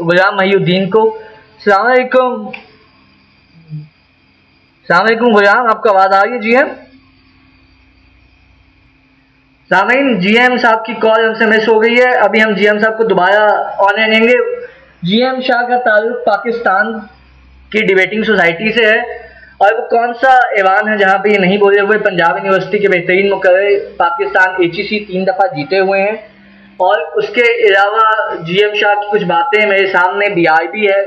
गुलाम महिउद्दीन को। अस्सलाम वालेकुम। अस्सलाम वालेकुम गुलाम, आपको आवाज़ आ रही है? जीएम सामीन, जीएम साहब की कॉल हमसे मिस हो गई है। अभी हम जीएम साहब को दोबारा ऑन लेंगे। जीएम शाह का ताल्लुक पाकिस्तान की डिबेटिंग सोसाइटी से है और वो कौन सा ऐवान है जहाँ पे ये नहीं बोले हुए। पंजाब यूनिवर्सिटी के बेहतरीन मुकर्रर, पाकिस्तान HEC 3 दफ़ा जीते हुए हैं और उसके अलावा जीएम शाह की कुछ बातें मेरे सामने BRB है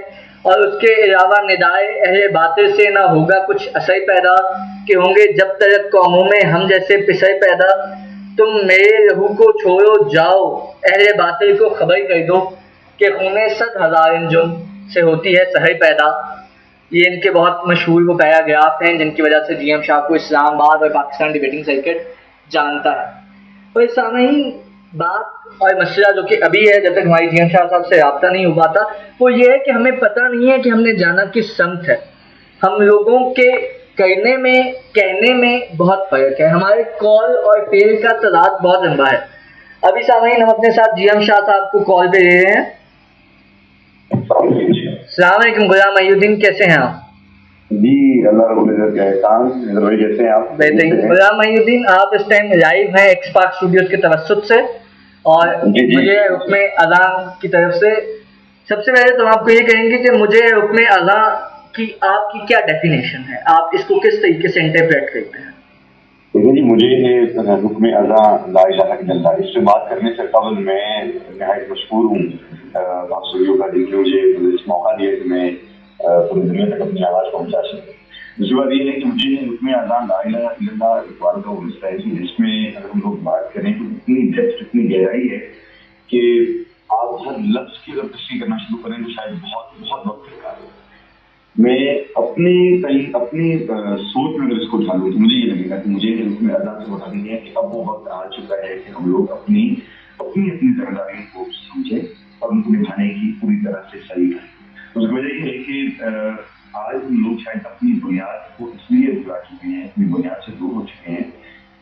और उसके अलावा निदाए अहले बातिल से ना होगा कुछ असर पैदा कि होंगे जब तक कौमों में हम जैसे पिसर पैदा। तुम मेरे लहू को छोड़ो जाओ, अहले बातिल को खबर कर दो कि खूने 100,000 अंजुम से होती है सहर पैदा। ये इनके बहुत मशहूर वो पैराग्राफ हैं जिनकी वजह से जीएम शाह को इस्लामाबाद और पाकिस्तान डिबेटिंग सर्किट जानता है। तो इस सामयीन बात और मसला जो कि अभी है, जब तक हमारी जीएम शाह साहब से रब्ता नहीं हो पाता, वो ये है कि हमें पता नहीं है कि हमने जाना किस समत है। हम लोगों के करने में कहने में बहुत फ़र्क है। हमारे कॉल और फेल का तादाद बहुत लंबा है। अभी सामयीन हम अपने साथ जीएम शाह साहब को कॉल पे ले रहे हैं। अस्सलाम वालेकुम गुलाम महिउद्दीन, कैसे हैं आप? जी अल्लाह कैसे हैं आप? बेहतरीन। गुलाम महिउद्दीन, आप इस टाइम लाइव हैं एक्सपार्क स्टूडियोज के तवस्सुत से और मुझे हुक्म अज़ान की तरफ से सबसे पहले तो आपको ये कहेंगे कि मुझे हुक्म अज़ान की आपकी क्या डेफिनेशन है, आप इसको किस तरीके से इंटरप्रेट करते हैं? देखिए जी, मुझे ये हुक्म अज़ान ला इलाहा इल्लल्लाह इससे बात करने से कबल मैं नहायत मशहूर हूँ आप सभी का कि मुझे इस मौका दिया कि मैं पूरी दुनिया तक अपनी आवाज़ पहुँचा सकूँ। दूसरी बात ये है कि मुझे हुक्म अज़ान ला इलाहा इल्लल्लाह इकबाल का वो हिस्सा है जिसमें अगर हम लोग बात करें तो इतनी डेप्थ, इतनी गहराई है कि आप हर लफ्ज़ की अगर तशरीह करना शुरू करें तो शायद बहुत बहुत वक्त लगता है। मैं अपनी सोच में अगर इसको ढालूं तो मुझे ये लगेगा कि मुझे हुक्म अज़ान से बता देंगे कि अब वो वक्त आ चुका है कि हम लोग अपनी जिम्मेदारियों को समझें और उनको निभाने की पूरी तरह से सही करें। उसकी वजह ये है कि आज हम लोग शायद अपनी बुनियाद को इसलिए भुला चुके हैं, अपनी बुनियाद से दूर हो चुके हैं,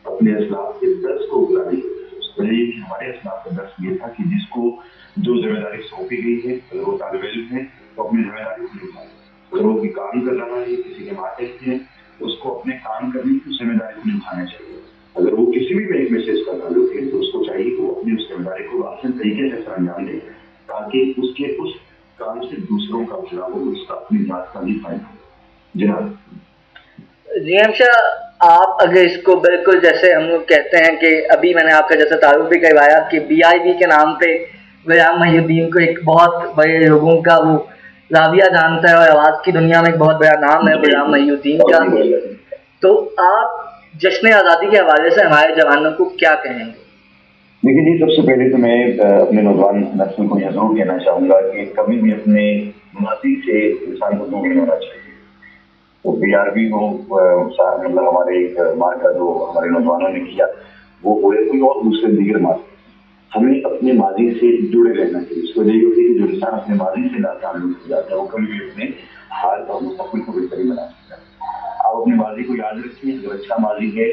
अपने इस्लाम के दर्स को भुला नहीं। उसकी वजह ये कि हमारे इस्लाम का दर्स ये था कि जिसको जो जिम्मेदारी सौंपी गई है, अगर वो तालिब इल्म है तो अपनी जिम्मेदारी को निभाए। अगर वो भी काम कर रहा है, किसी के मातहत है, उसको अपने काम करने की जिम्मेदारी को निभाना चाहिए। अगर वो किसी भी में एक मैसेज कर रहा है तो उसको चाहिए कि वो अपनी उस जिम्मेदारी को आसान तरीके से अंजाम दे ताकि उसके उस काम से दूसरों का भला हो, उसका अपनी जात का भी फायदा हो। जनाब जीएम शाह, आप अगर इसको बिल्कुल जैसे हम लोग कहते हैं कि अभी मैंने आपका जैसा तारुफ भी करवाया कि BIB के नाम पे गुलाम महिउद्दीन को एक बहुत बड़े लोगों का वो राविया जानता है और आवाज़ की दुनिया में एक बहुत बड़ा नाम है गुलाम महिउद्दीन का, तो आप जश्न आज़ादी के हवाले से हमारे जवानों को क्या कहेंगे? देखिए जी, सबसे पहले तो मैं अपने नौजवान नस्ल को यह जरूर कहना चाहूँगा कि कभी भी अपने माजी से इंसान को दूर नहीं होना चाहिए। तो BRB हो, मतलब हमारे एक मार्का जो हमारे नौजवानों ने किया वो हुए कोई और दूसरे दीगर मार्क, हमें अपने माजी से जुड़े रहना चाहिए। इसको यही होती है कि जो इंसान अपने माजी से ताल्लुक हो जाता है वो कभी भी अपने हाल और मुस्तकबिल को बेहतरीन बना सकता है। आप अपने माजी को याद रखिए, अगर अच्छा माजी है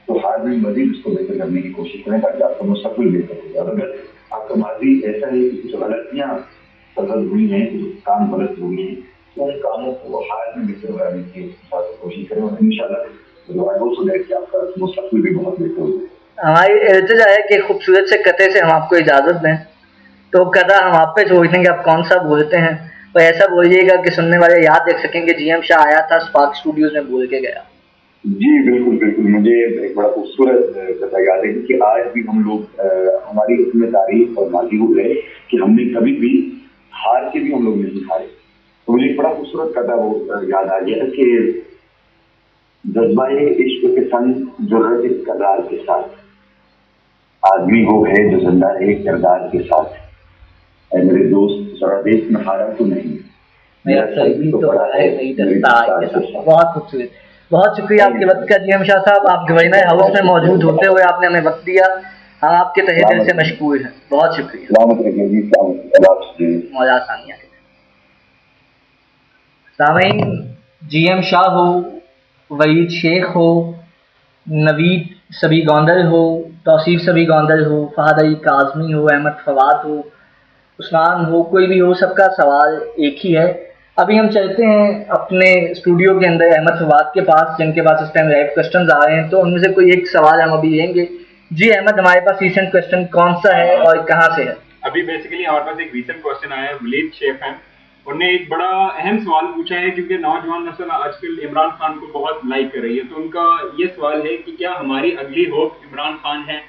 तो हाल में मजीद उसको बेहतर करने की कोशिश करें ताकि आपका मुस्तकबिल बेहतर हो। और अगर आपका माजी ऐसा है कि कुछ गलतियाँ सरहद हुई हैं, कुछ काम गलत हुए हैं, तो उन कामों को हाल में बेहतर बनाने की कोशिश करें और इंशाल्लाह आपका मुस्तकबिल भी बहुत बेहतर हो जाए। हमारी इल्तिजा है कि खूबसूरत से कते से हम आपको इजाज़त दें, तो कदा हम आप पे छोड़ देंगे, आप कौन सा बोलते हैं, तो ऐसा बोलिएगा कि सुनने वाले याद रख सकेंगे जीएम शाह आया था स्पार्क स्टूडियोज में बोल के गया। जी बिल्कुल बिल्कुल, मुझे एक बड़ा खूबसूरत कथा याद है कि आज भी हम लोग हमारी इसमें तारीफ और माजी हो गए कि हमने कभी भी हार के भी हम लोग नहीं हारे। तो मुझे एक बड़ा खूबसूरत कथा वो याद आ गया कि जज्बाए इश्क के संग जुर्रत करदार के साथ आदमी वो है जो जिंदा है किरदार के साथ। मेरे दोस्त जरा देश में हारा तो नहीं, मेरा सर भी तो बड़ा है बहुत खूबसूरत। बहुत शुक्रिया आपके वक्त का जीएम शाह साहब। आप गवर्नर हाउस में मौजूद होते हुए आपने हमें वक्त दिया, हम आपके तहे दिल से मशकूर हैं। बहुत शुक्रिया। मौला सानिया सामीन, जीएम शाह हो, वहीद शेख हो, नवीद सबी गौंदल हो, तौसीफ सबी गौंदल हो, फहद अली काज़मी हो, अहमद फवाद हो, उस्मान हो, कोई भी हो, सबका सवाल एक ही है। अभी हम चलते हैं अपने स्टूडियो के अंदर अहमद फवाद के पास, जिनके पास इस टाइम लाइव क्वेश्चंस आ रहे हैं, तो उनमें से कोई एक सवाल हम अभी लेंगे। जी अहमद, हमारे पास रिसेंट क्वेश्चन कौन सा है और कहाँ से है? अभी बेसिकली हमारे पास एक रीसेंट क्वेश्चन आया है वलीद शेख हैं, उन्होंने एक बड़ा अहम सवाल पूछा है क्योंकि नौजवान नस्ल आजकल इमरान खान को बहुत लाइक कर रही है। तो उनका ये सवाल है कि क्या हमारी अगली होप इमरान खान है,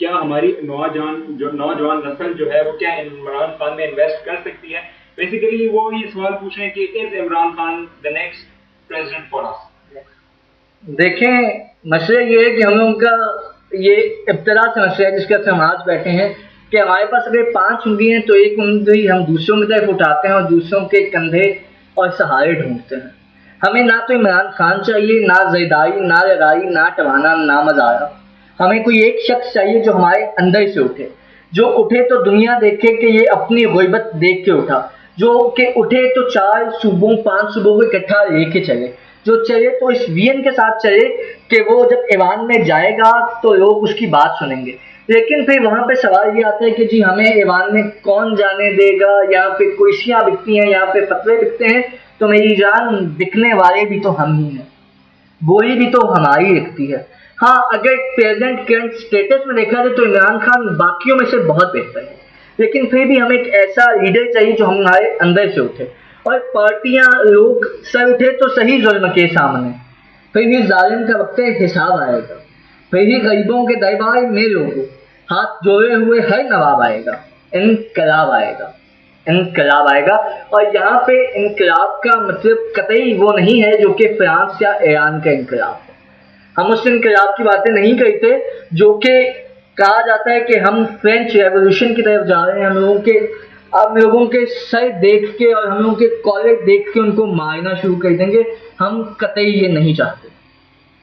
क्या हमारी नौजवान नस्ल जो है वो क्या इमरान खान में इन्वेस्ट कर सकती है। बेसिकली वो ये सवाल पूछ रहे हैं कि is Imran Khan the next president for us. देखें, मसला ये है कि हम लोगों का ये इब्तदा से मसला है जिसके हम आज बैठे हैं कि हमारे पास अगर 5 उंगली हैं तो एक उंगली हम दूसरों की तरफ उठाते हैं और दूसरों के कंधे और सहारे ढूंढते हैं। हमें ना तो इमरान खान चाहिए, ना जरदारी, ना लड़ाई, ना टवाना, ना मजारा। हमें कोई एक शख्स चाहिए जो हमारे अंदर से उठे, जो उठे तो दुनिया देखे कि ये अपनी गुर्बत देख के उठा, जो कि उठे तो 4 सूबों 5 सूबों को इकट्ठा लेके चले, जो चले तो इस विजन के साथ चले कि वो जब ईवान में जाएगा तो लोग उसकी बात सुनेंगे। लेकिन फिर वहाँ पे सवाल ये आता है कि जी हमें ईवान में कौन जाने देगा, यहाँ पे कुर्सियाँ बिकती हैं, यहाँ पे फतवे बिकते हैं, तो मेरी जान बिकने वाले भी तो हम ही हैं, बोली भी तो हमारी लिखती है। हाँ, अगर प्रेजेंट करंट स्टेटस में देखा जाए तो इमरान खान बाकियों में से बहुत बेहतर है, लेकिन फिर भी हमें एक ऐसा लीडर चाहिए जो हमारे अंदर से उठे। और पार्टियां लोग सर उठे तो सही जुल्म के सामने, फिर भी जालिम का वक्त हिसाब आएगा, फिर भी गरीबों के दरबार में लोगों हाथ जोड़े हुए हर नवाब आएगा, इनकलाब आएगा, इनकलाब आएगा। और यहाँ पे इनकलाब का मतलब कतई वो नहीं है जो कि फ्रांस या ईरान का इनकलाब है। हम उस इनकलाब की बातें नहीं करते जो कि कहा जाता है कि हम फ्रेंच रेवोल्यूशन की तरफ जा रहे हैं। हम लोगों के सर देख के और हम लोगों के कॉलेज देख के उनको मारना शुरू कर देंगे। हम कतई ये नहीं चाहते।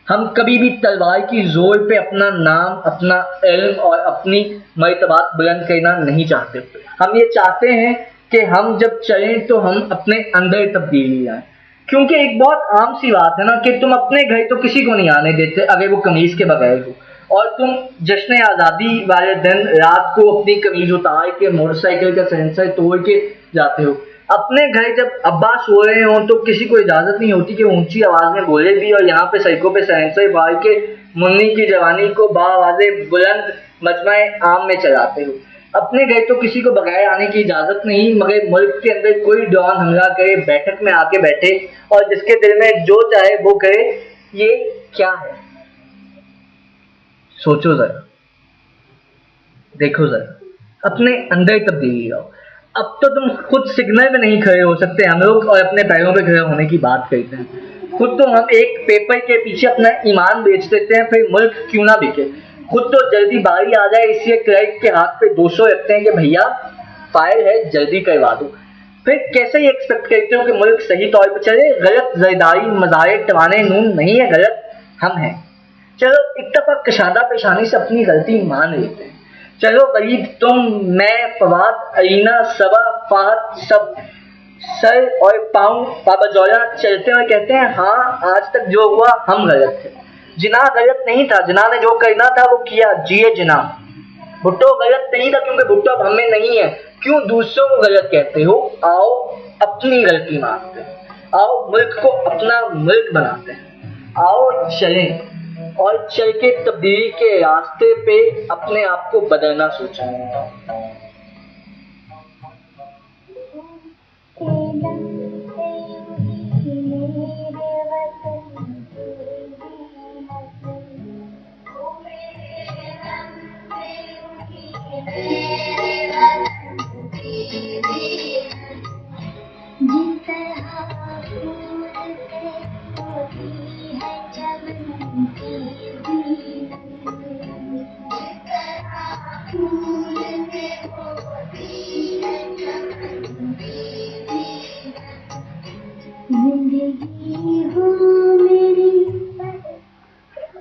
हम कभी भी तलवार की जोर पे अपना नाम, अपना इल्म और अपनी मर्तबात बुलंद करना नहीं चाहते। हम ये चाहते हैं कि हम जब चलें तो हम अपने अंदर तब्दीली लाएं, क्योंकि एक बहुत आम सी बात है ना कि तुम अपने घर तो किसी को नहीं आने देते अगर वो कमीज के बगैर हो, और तुम जश्न आज़ादी वाले दिन रात को अपनी कमीज उतार के मोटरसाइकिल का सेंसर तोड़ के जाते हो। अपने घर जब अब्बा सो रहे हो तो किसी को इजाज़त नहीं होती कि ऊंची आवाज़ में बोले भी, और यहाँ पे सड़कों पे सेंसर मार के मुन्नी की जवानी को बावाज़े बुलंद मजमा आम में चलाते हो। अपने घर तो किसी को बगैर आने की इजाज़त नहीं, मगर मुल्क के अंदर कोई डॉन हमला करे, बैठक में आके बैठे और जिसके दिल में जो चाहे वो करे, ये क्या है? सोचो जरा, देखो जरा, अपने अंदर तब्दीली आओ। अब तो तुम खुद सिग्नल में नहीं खड़े हो सकते हम लोग, और अपने पैरों पे खड़े होने की बात करते हैं। खुद तो हम एक पेपर के पीछे अपना ईमान बेच देते हैं, फिर मुल्क क्यों ना बिके। खुद तो जल्दी बारी आ जाए इसलिए क्लर्क के हाथ पे 200 रखते हैं कि भैया फाइल है जल्दी करवा दो। फिर कैसे ही एक्सपेक्ट करते हो कि मुल्क सही तौर पर चले? गलत जरदारी, मज़ारे, टवाने नून नहीं है, गलत हम हैं। चलो एक दफा कशादा पेशानी से अपनी गलती मान लेते हैं। चलो वलीद, तुम, मैं, फवाद, अरीना, सबा, फाहद सब सर और पाँव पाबजौला चलते हुए कहते हैं हाँ, आज तक जो हुआ हम गलत थे। जिना गलत नहीं था, जिना ने जो करना था वो किया, जिए जिना। भुट्टो गलत नहीं था क्योंकि भुट्टो अब हमें नहीं है। क्यों दूसरों को गलत कहते हो? आओ अपनी गलती मानते हैं, आओ मुल्क को अपना मुल्क बनाते हैं, आओ चलें और चल के तब्दीली के रास्ते पे अपने आप को बदलना सोचें।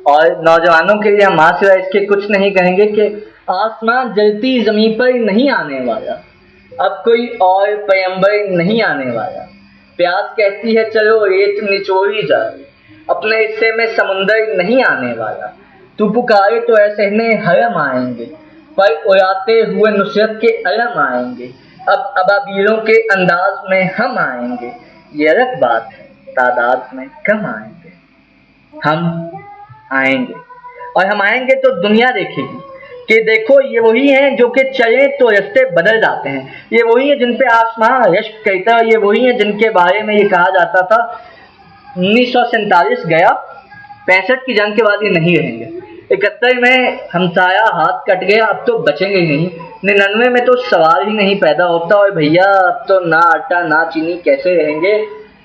और नौजवानों के लिए हम आज इसके कुछ नहीं कहेंगे कि आसमान जलती जमीन पर नहीं आने वाला, अब कोई और पैगंबर नहीं आने वाला। प्यास कहती है चलो रेत निचोड़ी जाए, अपने हिस्से में समुंदर नहीं आने वाला। तू पुकारे तो ऐसे ने हरम आएंगे, पर उड़ाते हुए नुसरत के अलम आएंगे। अब अबाबीलों के अंदाज में हम आएंगे, ये अलग बात है, तादाद में कम आएंगे। हम आएंगे और हम आएंगे तो दुनिया देखेगी कि देखो ये वही हैं जो कि चले तो रास्ते बदल जाते हैं, ये वही हैं जिन पे आसमान यश्क कहता है, ये वही हैं जिनके बारे में ये कहा जाता था 1947 गया, 65 की जंग के बाद ये नहीं रहेंगे, 71 में हमसाया हाथ कट गया, अब तो बचेंगे ही नहीं, 99 में तो सवाल ही नहीं पैदा होता, और भैया अब तो ना आटा ना चीनी कैसे रहेंगे,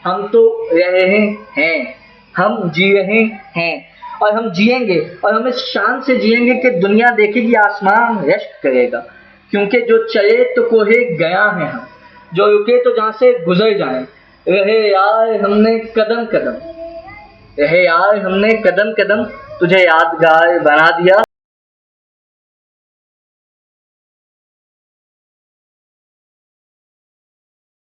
हम तो रहे हैं, हम जी रहे हैं और हम जिएंगे और हम इस शान से जिएंगे कि दुनिया देखेगी, आसमान रश्क करेगा, क्योंकि जो चले तो कोहे गया है हम, जो रुके तो जहाँ से गुजर जाएं, रहे यार हमने कदम कदम, रहे यार हमने कदम कदम तुझे यादगार बना दिया।